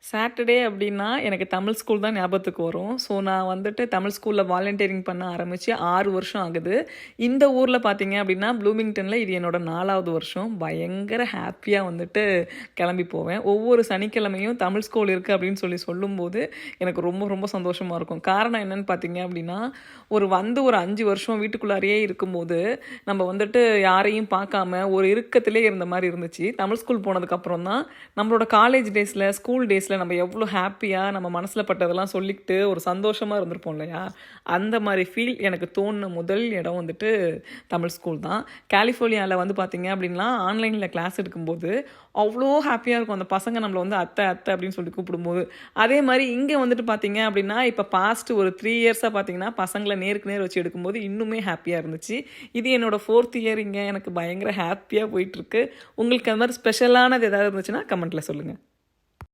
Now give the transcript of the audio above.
Saturday அப்படின்னா எனக்கு Tamil school தான் ஞாபகத்துக்கு வரும். ஸோ நான் வந்துட்டு தமிழ் ஸ்கூலில் வாலண்டியரிங் பண்ண ஆரம்பித்து 6 வருஷம் ஆகுது. இந்த ஊரில் பார்த்தீங்க அப்படின்னா ப்ளூமிங்டனில் இது என்னோட 4வது வருஷம். பயங்கர ஹாப்பியாக வந்துட்டு கிளம்பி போவேன். ஒவ்வொரு சனிக்கிழமையும் தமிழ் ஸ்கூல் இருக்குது அப்படின்னு சொல்லும்போது எனக்கு ரொம்ப ரொம்ப சந்தோஷமாக இருக்கும். காரணம் என்னன்னு பார்த்தீங்க அப்படின்னா ஒரு 5 வருஷம் வீட்டுக்குள்ளாரையே இருக்கும்போது நம்ம வந்துட்டு யாரையும் பார்க்காம ஒரு இறுக்கத்திலே இருந்த மாதிரி இருந்துச்சு. தமிழ் ஸ்கூல் போனதுக்கப்புறம் தான் நம்மளோட காலேஜ் டேஸில் ஸ்கூல் டேஸில் நம்ம எவ்வளோ ஹாப்பியாக நம்ம மனசில் பட்டதெல்லாம் சொல்லிக்கிட்டு ஒரு சந்தோஷமாக இருந்திருப்போம் இல்லையா? அந்த மாதிரி ஃபீல் எனக்கு தோணுன முதல் இடம் வந்துட்டு தமிழ் ஸ்கூல் தான். கலிஃபோர்னியாவில் வந்து பார்த்திங்க அப்படின்னா ஆன்லைனில் கிளாஸ் எடுக்கும்போது அவ்வளோ ஹாப்பியாக இருக்கும். அந்த பசங்க நம்மளை வந்து அத்தை அத்தை அப்படின்னு சொல்லி கூப்பிடும்போது. அதே மாதிரி இங்கே வந்துட்டு பார்த்திங்க அப்படின்னா இப்போ பாஸ்ட் ஒரு 3 இயர்ஸாக பார்த்திங்கன்னா பசங்களை நேருக்கு நேர் வச்சு எடுக்கும்போது இன்னுமே ஹாப்பியாக இருந்துச்சு. இது என்னோடய 4th இயர் இங்கே எனக்கு பயங்கர ஹாப்பியாக போயிட்டுருக்கு. உங்களுக்கு அந்த மாதிரி ஸ்பெஷலானது ஏதாவது இருந்துச்சுன்னா கமெண்ட்டில் சொல்லுங்கள்.